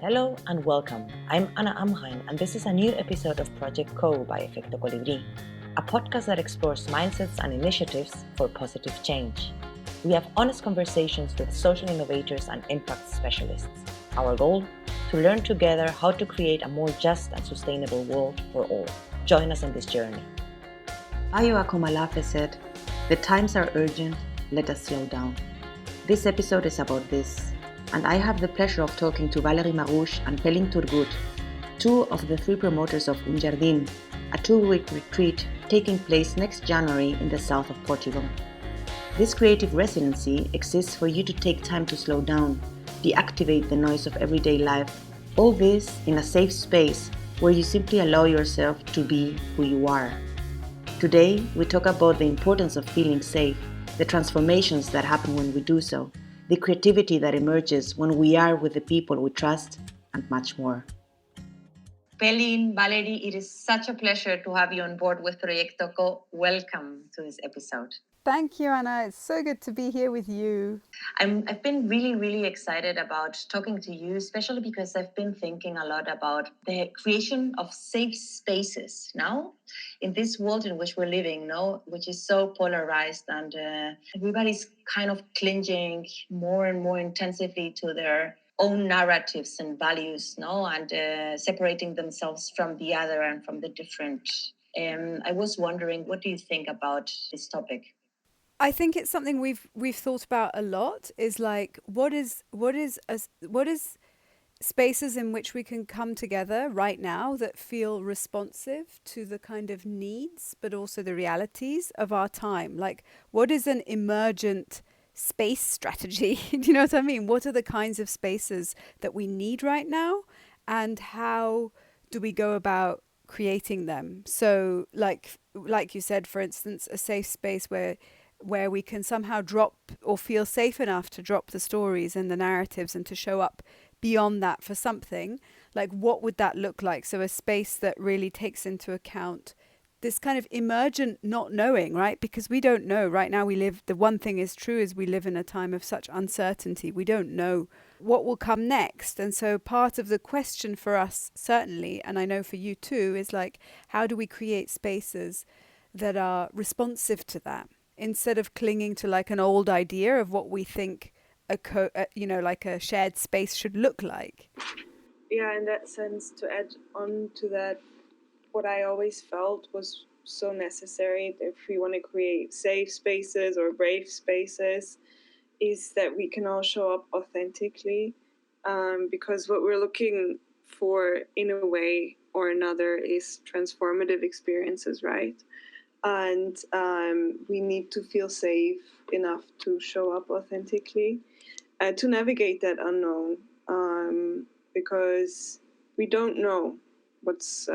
Hello and welcome. I'm Anna Amhain, and this is a new episode of Project Co by Efecto Colibrí, a podcast that explores mindsets and initiatives for positive change. We have honest conversations with social innovators and impact specialists. Our goal? To learn together how to create a more just and sustainable world for all. Join us on this journey. Ayo Akomalafe said, "The times are urgent, let us slow down." This episode is about this, and I have the pleasure of talking to Valerie Marouche and Pelin Turgut, two of the three promoters of Jardim, a 2-week retreat taking place next January in the south of Portugal. This creative residency exists for you to take time to slow down, deactivate the noise of everyday life, all this in a safe space where you simply allow yourself to be who you are. Today, we talk about the importance of feeling safe, the transformations that happen when we do so, the creativity that emerges when we are with the people we trust, and much more. Pelin, Valerie, it is such a pleasure to have you on board with Proyecto Co. Welcome to this episode. Thank you, Anna. It's so good to be here with you. I've been really excited about talking to you, especially because I've been thinking a lot about the creation of safe spaces now in this world in which we're living, no, which is so polarized, and everybody's kind of clinging more and more intensively to their own narratives and values, no, and separating themselves from the other and from the different. I was wondering, what do you think about this topic? I think it's something we've thought about a lot. Is like what is spaces in which we can come together right now that feel responsive to the kind of needs, but also the realities of our time. Like, what is an emergent space strategy? Do you know what I mean? What are the kinds of spaces that we need right now, and how do we go about creating them? So, like you said, for instance, a safe space where we can somehow drop or feel safe enough to drop the stories and the narratives and to show up beyond that for something. Like, what would that look like? So a space that really takes into account this kind of emergent not knowing, right? Because we don't know right now. The one thing is true is we live in a time of such uncertainty. We don't know what will come next. And so part of the question for us, certainly, and I know for you too, is like, how do we create spaces that are responsive to that, instead of clinging to like an old idea of what we think like a shared space should look like. Yeah, in that sense, to add on to that, what I always felt was so necessary if we want to create safe spaces or brave spaces is that we can all show up authentically, because what we're looking for in a way or another is transformative experiences, right? And we need to feel safe enough to show up authentically, to navigate that unknown, because we don't know what's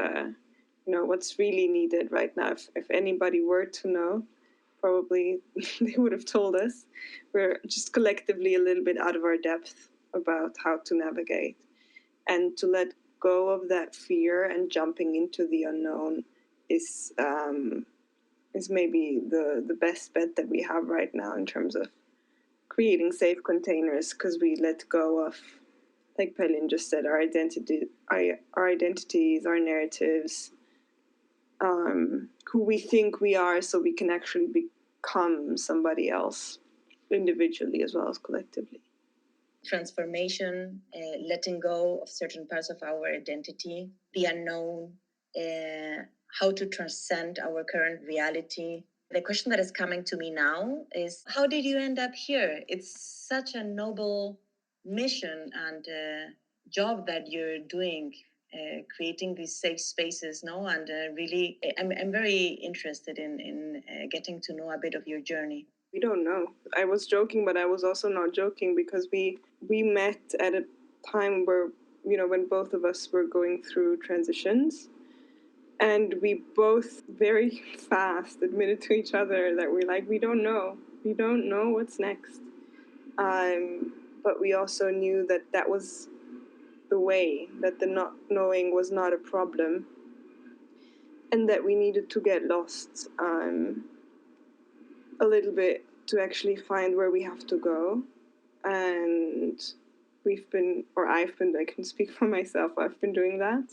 what's really needed right now. If anybody were to know, probably they would have told us. We're just collectively a little bit out of our depth about how to navigate, and to let go of that fear and jumping into the unknown is maybe the best bet that we have right now in terms of creating safe containers, because we let go of, like Pelin just said, our identities, our narratives, who we think we are, so we can actually become somebody else individually as well as collectively. Transformation, letting go of certain parts of our identity, the unknown, how to transcend our current reality. The question that is coming to me now is, how did you end up here? It's such a noble mission and job that you're doing, creating these safe spaces, no? And really, I'm very interested in getting to know a bit of your journey. We don't know. I was joking, but I was also not joking, because we met at a time where, when both of us were going through transitions, and we both very fast admitted to each other that we're like, we don't know what's next. But we also knew that was the way, that the not knowing was not a problem, and that we needed to get lost a little bit to actually find where we have to go. And I can speak for myself, I've been doing that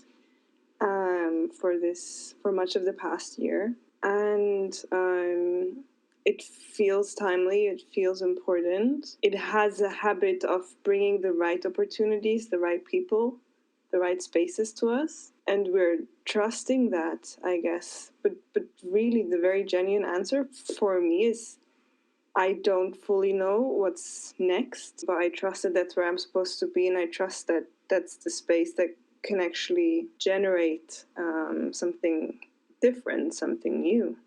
for much of the past year. And it feels timely, it feels important. It has a habit of bringing the right opportunities, the right people, the right spaces to us. And we're trusting that, I guess. But really, the very genuine answer for me is I don't fully know what's next, but I trust that that's where I'm supposed to be, and I trust that that's the space that can actually generate something different, something new.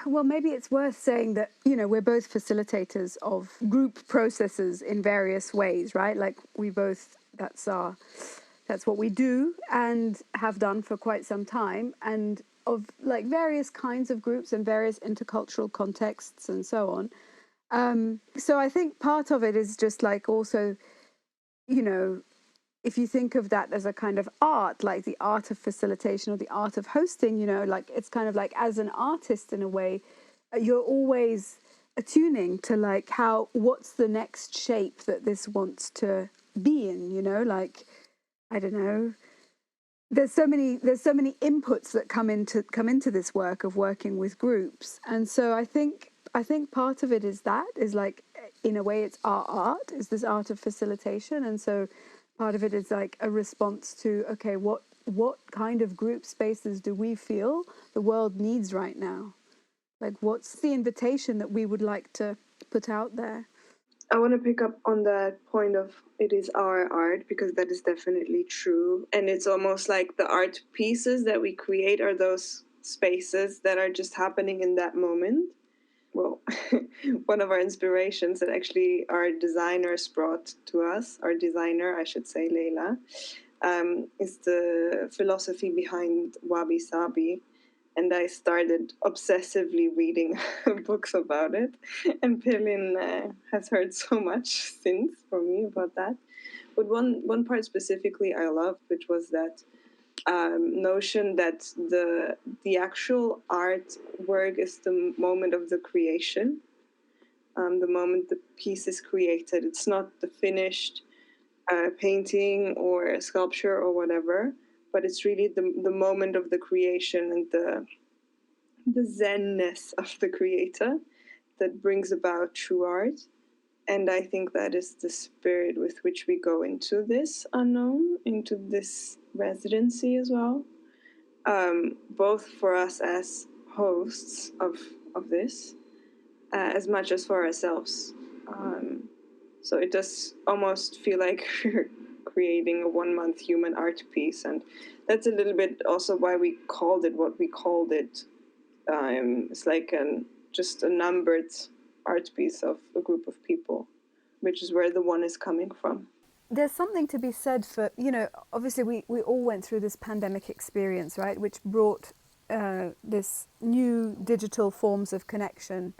Well, maybe it's worth saying that, we're both facilitators of group processes in various ways, right? Like that's what we do and have done for quite some time, and of like various kinds of groups and various intercultural contexts and so on. So I think part of it is just like also, if you think of that as a kind of art, like the art of facilitation or the art of hosting, like it's kind of like as an artist in a way, you're always attuning to like what's the next shape that this wants to be in, like, I don't know. There's so many inputs that come into this work of working with groups. And so I think part of it is like, in a way it's our art, is this art of facilitation. And so part of it is like a response to, okay, what kind of group spaces do we feel the world needs right now? Like, what's the invitation that we would like to put out there? I want to pick up on that point of it is our art, because that is definitely true. And it's almost like the art pieces that we create are those spaces that are just happening in that moment. Well, one of our inspirations that actually our designers brought to us, our designer, I should say, Leila, is the philosophy behind Wabi Sabi. And I started obsessively reading books about it. And Pelin has heard so much since from me about that. But one part specifically I loved, which was that notion that the actual artwork is the moment of the creation, the moment the piece is created. It's not the finished painting or sculpture or whatever, but it's really the moment of the creation and the zenness of the creator that brings about true art. And I think that is the spirit with which we go into this unknown, into this residency as well. Both for us as hosts of this, as much as for ourselves. So it does almost feel like we're creating a 1-month human art piece. And that's a little bit also why we called it what we called it. It's like just a numbered art piece of a group of people, which is where the one is coming from. There's something to be said for, obviously we all went through this pandemic experience, right, which brought this new digital forms of connection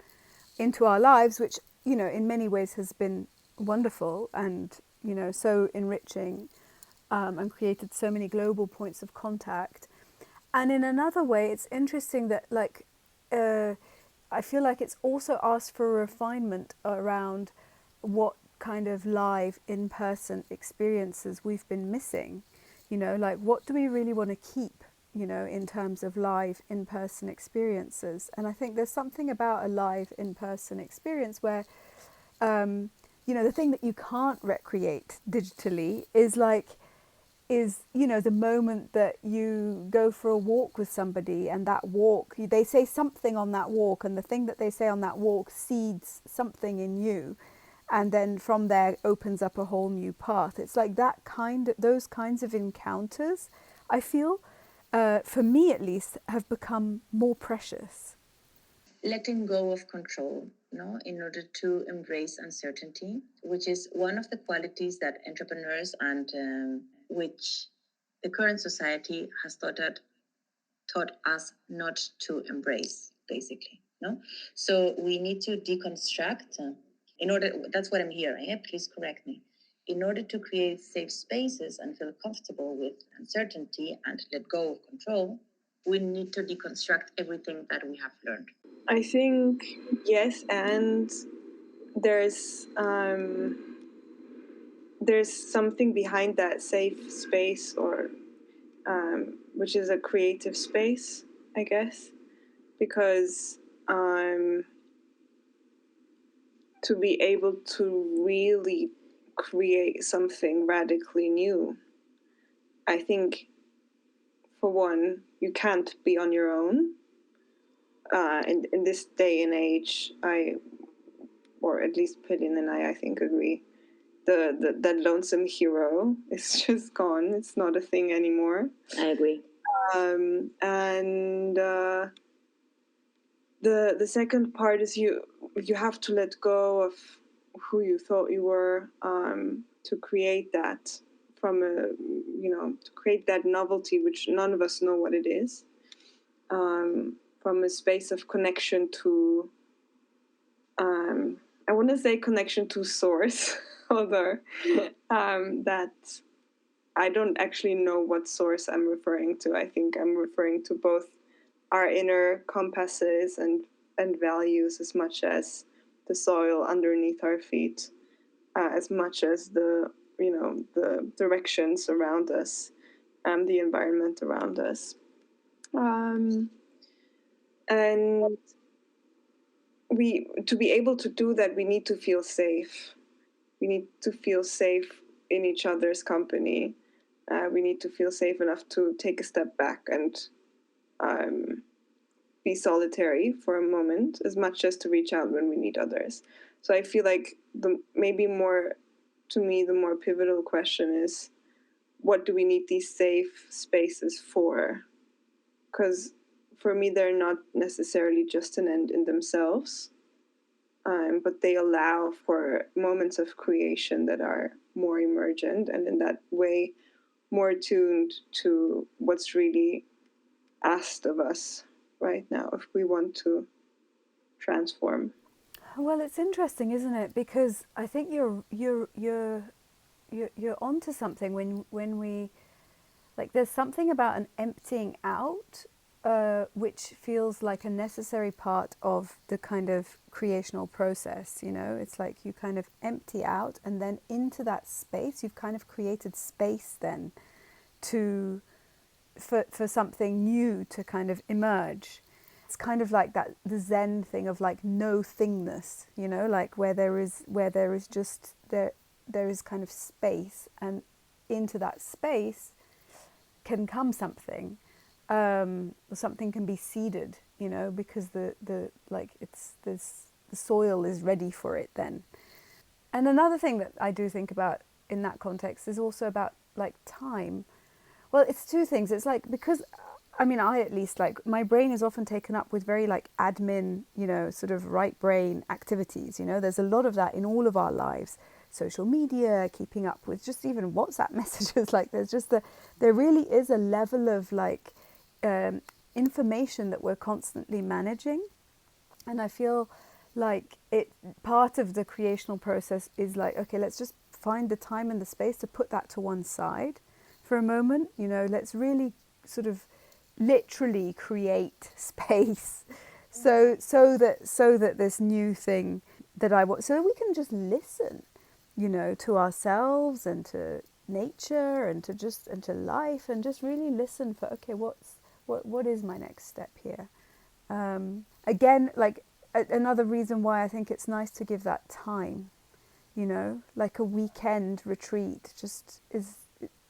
into our lives, which, in many ways has been wonderful and, so enriching, and created so many global points of contact. And in another way, it's interesting that, like, I feel like it's also asked for a refinement around what kind of live in-person experiences we've been missing. Like, what do we really want to keep, in terms of live in-person experiences? And I think there's something about a live in-person experience where, the thing that you can't recreate digitally is the moment that you go for a walk with somebody, and that walk, they say something on that walk, and the thing that they say on that walk seeds something in you, and then from there opens up a whole new path. It's like those kinds of encounters, I feel, for me at least, have become more precious. Letting go of control, in order to embrace uncertainty, which is one of the qualities that entrepreneurs and which the current society has taught us not to embrace, basically. So we need to deconstruct in order. That's what I'm hearing. Please correct me. In order to create safe spaces and feel comfortable with uncertainty and let go of control, we need to deconstruct everything that we have learned. I think yes, and there's something behind that safe space, or which is a creative space, I guess, because to be able to really create something radically new, I think, for one, you can't be on your own. In this day and age, or at least Pelin and I think, agree. That lonesome hero is just gone. It's not a thing anymore. I agree. And the second part is you have to let go of who you thought you were, to create that to create that novelty, which none of us know what it is, from a space of connection to, I want to say connection to source, although that I don't actually know what source I'm referring to. I think I'm referring to both our inner compasses and values, as much as the soil underneath our feet, as much as the directions around us, the environment around us, and to be able to do that, we need to feel safe. We need to feel safe in each other's company. We need to feel safe enough to take a step back and be solitary for a moment, as much as to reach out when we need others. So I feel like the more pivotal question is, what do we need these safe spaces for? Because for me, they're not necessarily just an end in themselves, but they allow for moments of creation that are more emergent, and in that way more tuned to what's really asked of us right now if we want to transform. Well, it's interesting, isn't it? Because I think you're onto something when we, like, there's something about an emptying out, which feels like a necessary part of the kind of creational process. It's like you kind of empty out, and then into that space you've kind of created space then for something new to kind of emerge. It's kind of like that, the Zen thing of like no thingness, like where there is just there is kind of space, and into that space can come something, or something can be seeded, because the soil is ready for it then. And another thing that I do think about in that context is also about like time. Well, it's two things. It's like, because I at least, like, my brain is often taken up with very like admin, sort of right brain activities. There's a lot of that in all of our lives. Social media, keeping up with just even WhatsApp messages. Like there really is a level of like information that we're constantly managing. And I feel like part of the creational process is like, okay, let's just find the time and the space to put that to one side for a moment. Let's really sort of literally create space so that this new thing that I want, so that we can just listen, to ourselves and to nature and to life, and just really listen for, okay, what is my next step here? Again, like another reason why I think it's nice to give that time, like a weekend retreat just is,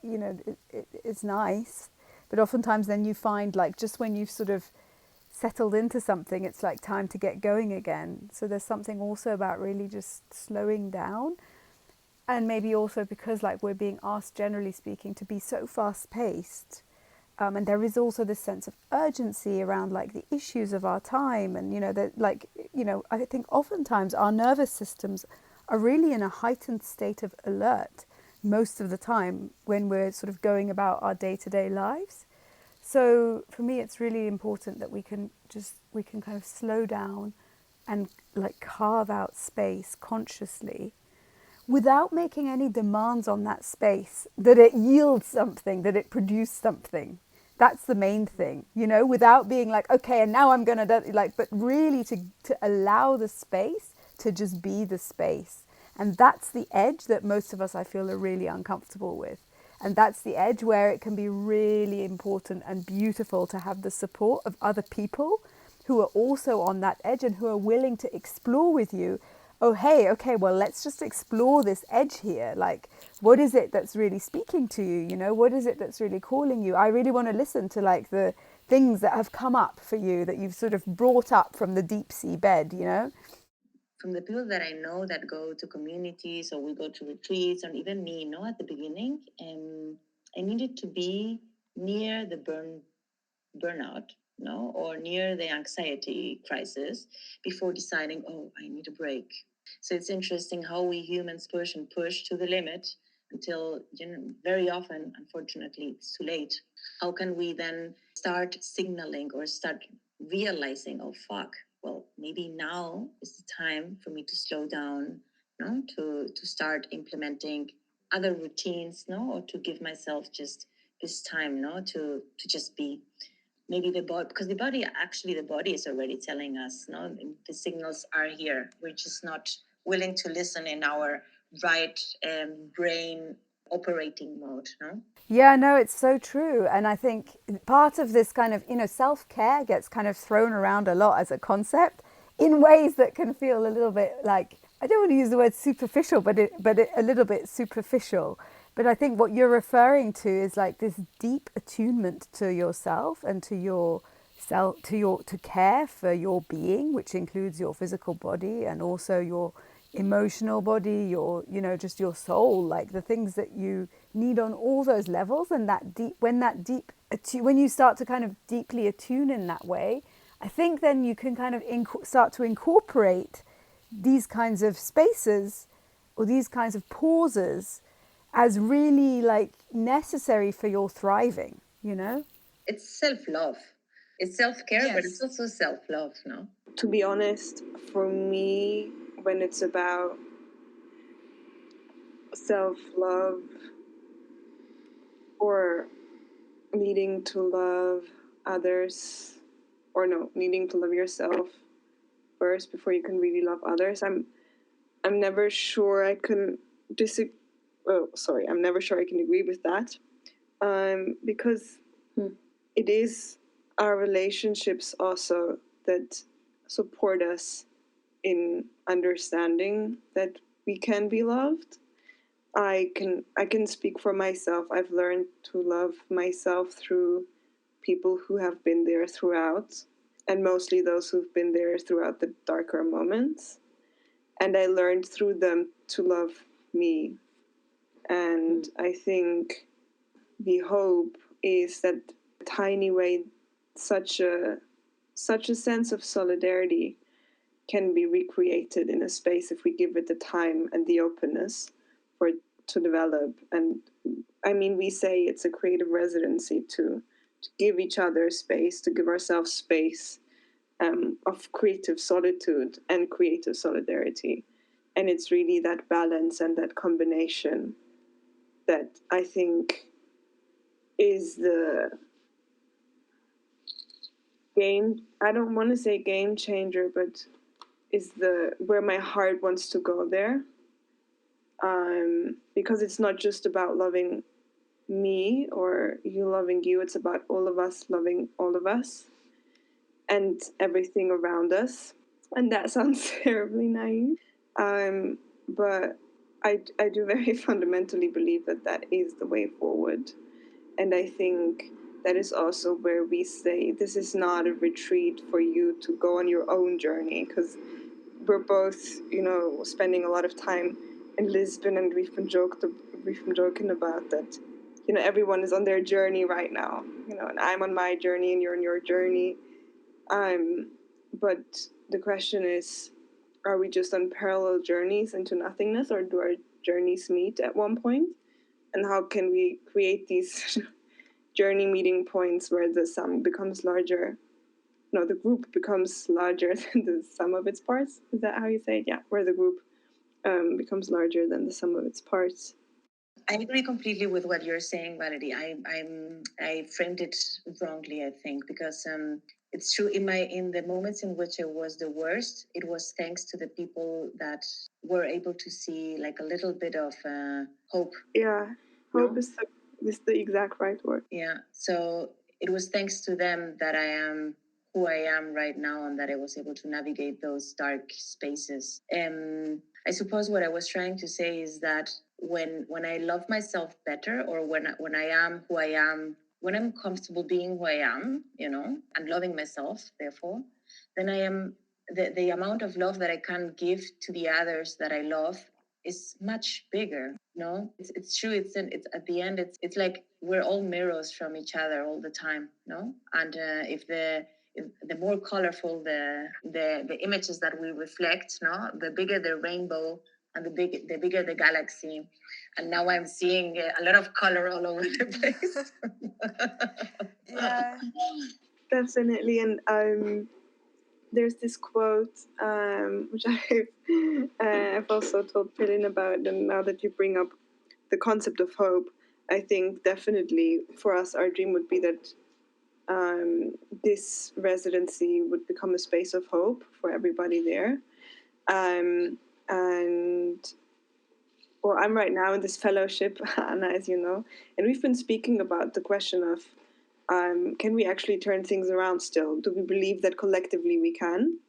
it's nice. But oftentimes then you find, like, just when you've sort of settled into something, it's like time to get going again. So there's something also about really just slowing down. And maybe also because, like, we're being asked, generally speaking, to be so fast-paced. And there is also this sense of urgency around, like, the issues of our time. And, I think oftentimes our nervous systems are really in a heightened state of alert most of the time when we're sort of going about our day-to-day lives. So for me, it's really important that we can kind of slow down and like carve out space consciously without making any demands on that space, that it yields something, that it produce something. That's the main thing, you know, without being like, okay, and now I'm going to, like, but really to allow the space to just be the space. And that's the edge that most of us, I feel, are really uncomfortable with. And that's the edge where it can be really important and beautiful to have the support of other people who are also on that edge and who are willing to explore with you. Oh, hey, okay, well, let's just explore this edge here. Like, what is it that's really speaking to you? You know, what is it that's really calling you? I really want to listen to like the things that have come up for you that you've sort of brought up from the deep sea bed, you know? From the people that I know that go to communities or we go to retreats, or even me, you know, at the beginning, I needed to be near the burnout, no, or near the anxiety crisis before deciding, oh, I need a break. So it's interesting how we humans push and push to the limit until, you know, very often, unfortunately, it's too late. How can we then start signaling or start realizing, oh, fuck, well, maybe now is the time for me to slow down, no, to start implementing other routines, no, or to give myself just this time, no, to just be. Maybe the body, because the body is already telling us, no, the signals are here. We're just not willing to listen in our right brain operating mode, no. Yeah, no, it's so true. And I think part of this kind of, you know, self-care gets kind of thrown around a lot as a concept in ways that can feel a little bit like, I don't want to use the word superficial, but a little bit superficial. But I think what you're referring to is like this deep attunement to yourself and to your self, to care for your being, which includes your physical body and also your emotional body, your, you know, just your soul, like the things that you need on all those levels. And when you start to kind of deeply attune in that way, I think then you can kind of start to incorporate these kinds of spaces or these kinds of pauses as really like necessary for your thriving, you know? It's self-love. It's self-care, but it's also self-love, no? To be honest, for me, when it's about self-love or needing to love others, or no, needing to love yourself first before you can really love others, I'm never sure I can I'm never sure I can agree with that. Because it is our relationships also that support us in understanding that we can be loved. I can speak for myself. I've learned to love myself through people who have been there throughout, and mostly those who've been there throughout the darker moments. And I learned through them to love me. And I think the hope is that tiny way, such a sense of solidarity can be recreated in a space if we give it the time and the openness for it to develop. And I mean, we say it's a creative residency to give each other space, to give ourselves space of creative solitude and creative solidarity. And it's really that balance and that combination that I think is the game. I don't want to say game changer, but is the where my heart wants to go there. Because it's not just about loving me or you loving you, it's about all of us loving all of us and everything around us. And that sounds terribly naive, but I do very fundamentally believe that that is the way forward. And I think that is also where we say this is not a retreat for you to go on your own journey, because we're both, you know, spending a lot of time in Lisbon, and we've been joking about that. You know, everyone is on their journey right now. You know, and I'm on my journey, and you're on your journey. But the question is, are we just on parallel journeys into nothingness, or do our journeys meet at one point? And how can we create these journey meeting points where the sum becomes larger? No, the group becomes larger than the sum of its parts. Is that how you say it? Yeah, where the group becomes larger than the sum of its parts. I agree completely with what you're saying, Valerie. I framed it wrongly, I think, because it's true. In the moments in which it was the worst, it was thanks to the people that were able to see like a little bit of hope. Yeah, hope is the exact right word. Yeah. So it was thanks to them that I am who I am right now, and that I was able to navigate those dark spaces. I suppose what I was trying to say is that when I love myself better, or when I am who I am, when I'm comfortable being who I am, and loving myself, therefore, then I am the amount of love that I can give to the others that I love is much bigger. No, it's true. It's at the end. It's like we're all mirrors from each other all the time. No, and if the more colorful the images that we reflect, no, the bigger the rainbow, and the bigger the galaxy. And now I'm seeing a lot of color all over the place. Yeah. Definitely. And there's this quote, which I've also told Pelin about, and now that you bring up the concept of hope, I think definitely for us, our dream would be that this residency would become a space of hope for everybody there. And well, I'm right now in this fellowship, Anna, as you know, and we've been speaking about the question of can we actually turn things around still? Do we believe that collectively we can?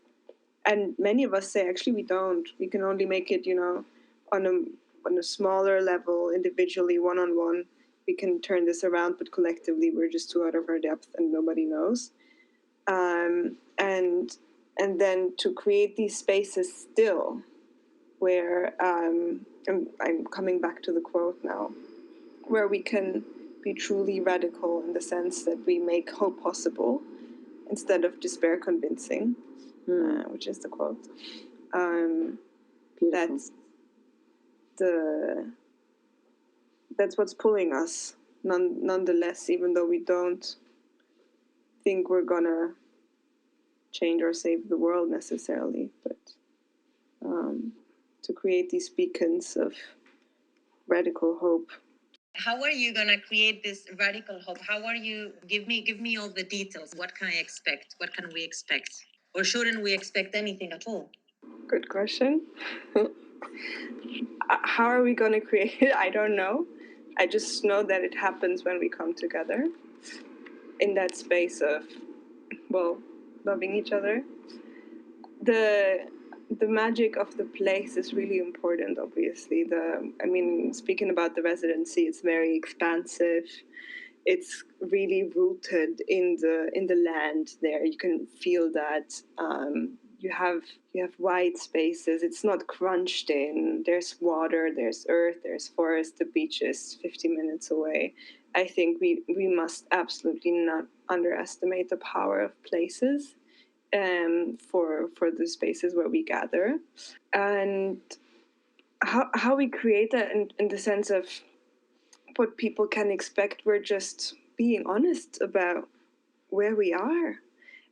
And many of us say actually we don't. We can only make it, on a smaller level, individually, one on one. We can turn this around, but collectively we're just too out of our depth and nobody knows. And then to create these spaces still, where I'm coming back to the quote now, where we can be truly radical in the sense that we make hope possible instead of despair convincing, which is the quote. That's what's pulling us, nonetheless, even though we don't think we're gonna change or save the world necessarily, but to create these beacons of radical hope. How are you gonna create this radical hope? How are you? Give me all the details. What can I expect? What can we expect? Or shouldn't we expect anything at all? Good question. How are we gonna create it? I don't know. I just know that it happens when we come together in that space of, well, loving each other. The magic of the place is really important, obviously. Speaking about the residency, it's very expansive. It's really rooted in the land there. You can feel that. You have wide spaces. It's not crunched in. There's water, there's earth, there's forest. The beach is 50 minutes away. I think we must absolutely not underestimate the power of places for the spaces where we gather, and how we create that in the sense of what people can expect. We're just being honest about where we are,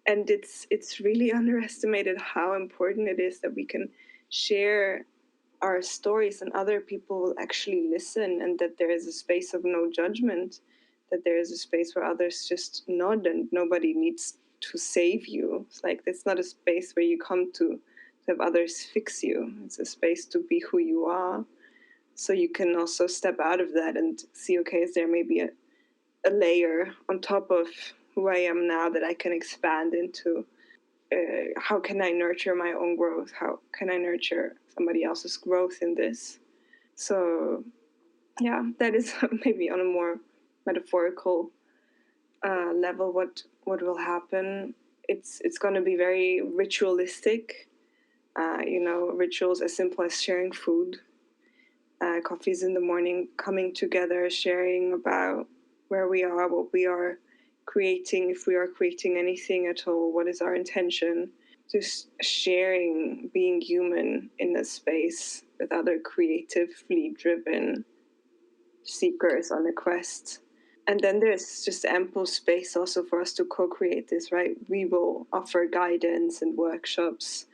and it's really underestimated how important it is that we can share our stories and other people will actually listen, and that there is a space of no judgment, that there is a space where others just nod and nobody needs to save you. It's like it's not a space where you come to have others fix you. It's a space to be who you are, so you can also step out of that and see, okay, is there maybe a layer on top of who I am now that I can expand into? How can I nurture my own growth? How can I nurture somebody else's growth in this? So, yeah, that is maybe on a more metaphorical level what will happen. It's going to be very ritualistic. Rituals as simple as sharing food, coffees in the morning, coming together, sharing about where we are, what we are creating, if we are creating anything at all, what is our intention. Just sharing, being human in a space with other creatively driven seekers on a quest. And then there's just ample space also for us to co-create this, right? We will offer guidance and workshops,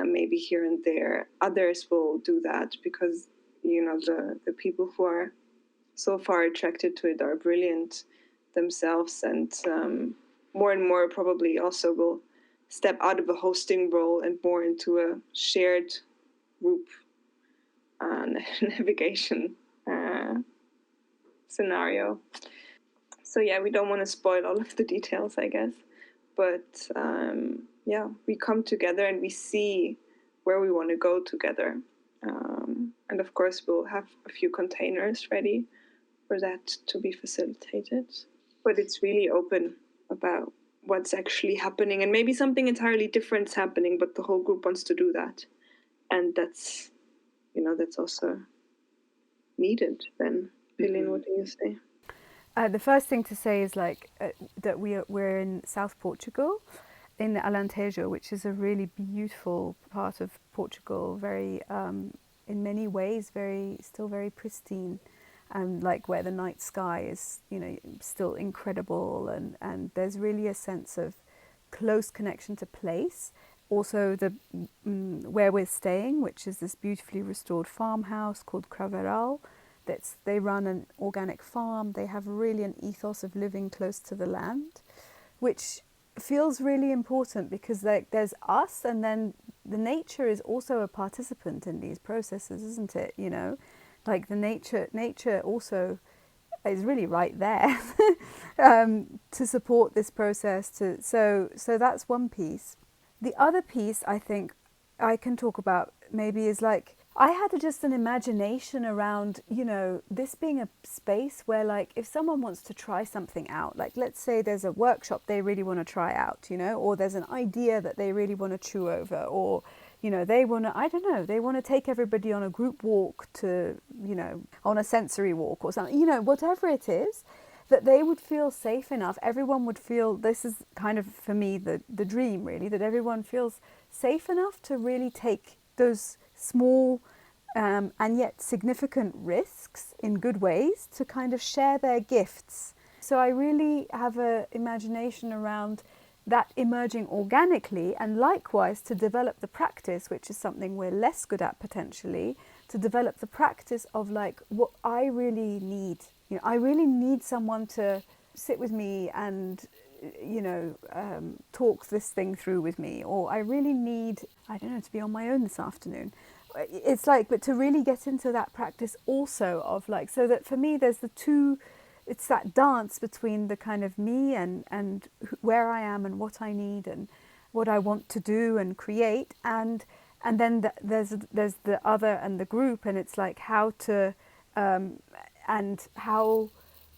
maybe here and there. Others will do that because, the people who are so far attracted to it are brilliant themselves, and more probably also will step out of a hosting role and more into a shared group navigation scenario. So yeah, we don't want to spoil all of the details, I guess, but yeah, we come together and we see where we want to go together, and of course we'll have a few containers ready for that to be facilitated. But it's really open about what's actually happening, and maybe something entirely different is happening, but the whole group wants to do that, and that's also needed. Then, Pelin, what do you say? The first thing to say is that we're in South Portugal, in the Alentejo, which is a really beautiful part of Portugal, very in many ways still very pristine, and like where the night sky is still incredible, and there's really a sense of close connection to place. Also where we're staying, which is this beautifully restored farmhouse called Craveral. They run an organic farm. They have really an ethos of living close to the land, which feels really important because there's us, and then the nature is also a participant in these processes, isn't it? Like the nature also is really right there to support this process. So that's one piece. The other piece I think I can talk about maybe is like, I had just an imagination around, this being a space where, like, if someone wants to try something out, like, let's say there's a workshop they really want to try out, or there's an idea that they really want to chew over, or, they want to, I don't know, they want to take everybody on a group walk to, on a sensory walk or something, whatever it is, that they would feel safe enough. Everyone would feel, this is kind of, for me, the dream, really, that everyone feels safe enough to really take those small and yet significant risks in good ways to kind of share their gifts. So I really have an imagination around that emerging organically, and likewise to develop the practice, which is something we're less good at potentially, to develop the practice of like what I really need. I really need someone to sit with me and talk this thing through with me, or I really need, I don't know, to be on my own this afternoon. It's like, but to really get into that practice also of like, so that for me there's the two, it's that dance between the kind of me and where I am and what I need and what I want to do and create, and then there's the other and the group, and it's like how to and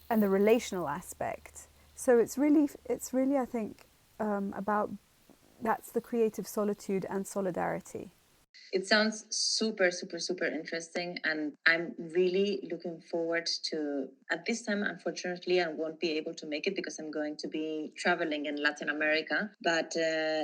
the relational aspect. So it's really I think about, that's the creative solitude and solidarity. It sounds super, super, super interesting. And I'm really looking forward to, at this time, unfortunately, I won't be able to make it because I'm going to be traveling in Latin America. But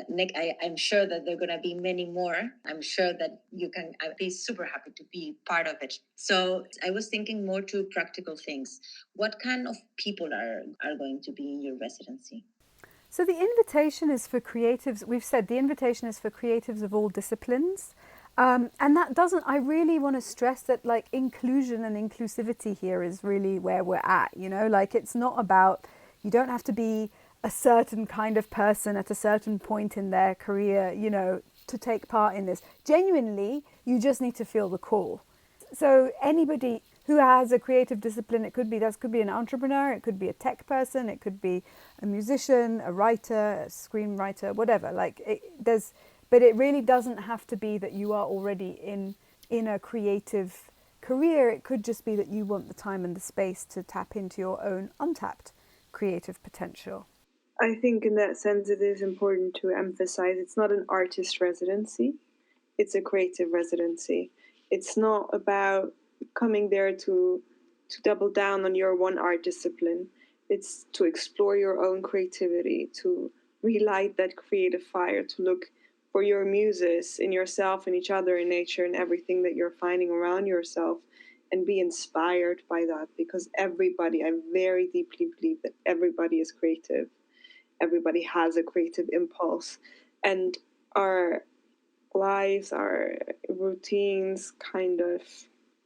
Nick, I'm sure that there are going to be many more. I'm sure that I'd be super happy to be part of it. So I was thinking more to practical things. What kind of people are going to be in your residency? So the invitation is for creatives. We've said the invitation is for creatives of all disciplines. And that doesn't, I really want to stress that like inclusion and inclusivity here is really where we're at, like it's not about, you don't have to be a certain kind of person at a certain point in their career, to take part in this. Genuinely, you just need to feel the call. So anybody who has a creative discipline, that could be an entrepreneur, it could be a tech person, it could be a musician, a writer, a screenwriter, whatever. But it really doesn't have to be that you are already in a creative career. It could just be that you want the time and the space to tap into your own untapped creative potential. I think in that sense it is important to emphasize it's not an artist residency, it's a creative residency. It's not about coming there to double down on your one art discipline. It's to explore your own creativity, to relight that creative fire, to look for your muses in yourself and each other, in nature, and everything that you're finding around yourself, and be inspired by that, because everybody, I very deeply believe that everybody is creative. Everybody has a creative impulse, and our lives, our routines kind of,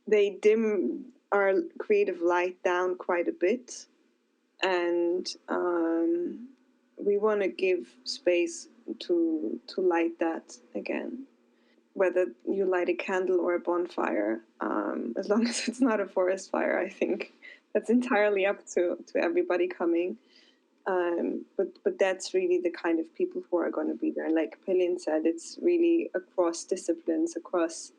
they dim our creative light down quite a bit, and we want to give space to light that again. Whether you light a candle or a bonfire, as long as it's not a forest fire, I think that's entirely up to everybody coming. But that's really the kind of people who are going to be there. And like Pelin said, it's really across disciplines, across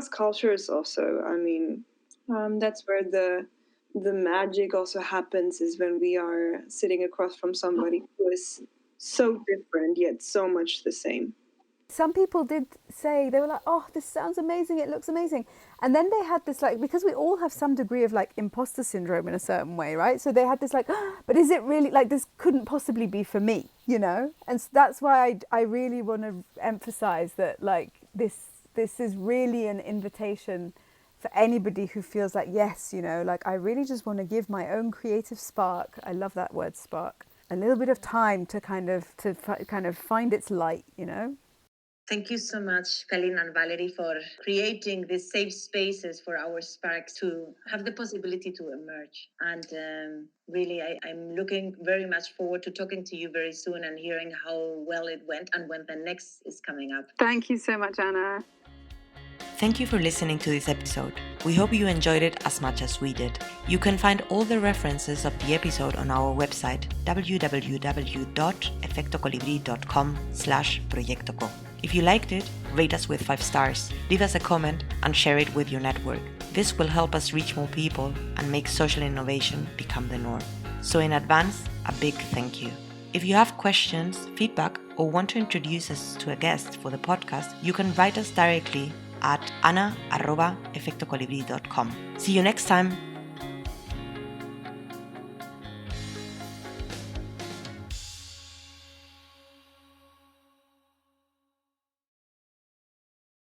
cultures also. I mean, that's where the magic also happens, is when we are sitting across from somebody who is so different yet so much the same. Some people did say, they were like, oh, this sounds amazing, it looks amazing. And then they had this, like, because we all have some degree of like imposter syndrome in a certain way, right? So they had this like, oh, but is it really, like, this couldn't possibly be for me, you know? And that's why I really want to emphasize that, like, this is really an invitation for anybody who feels like, yes, you know, like, I really just want to give my own creative spark. I love that word, spark. A little bit of time to kind of find its light, you know? Thank you so much, Pelin and Valerie, for creating these safe spaces for our sparks to have the possibility to emerge. And really, I'm looking very much forward to talking to you very soon and hearing how well it went and when the next is coming up. Thank you so much, Anna. Thank you for listening to this episode. We hope you enjoyed it as much as we did. You can find all the references of the episode on our website, www.efectocolibri.com/proyectoco. If you liked it, rate us with 5 stars, leave us a comment, and share it with your network. This will help us reach more people and make social innovation become the norm. So in advance, a big thank you. If you have questions, feedback, or want to introduce us to a guest for the podcast, you can write us directly at anna@efectocolibri.com. See you next time!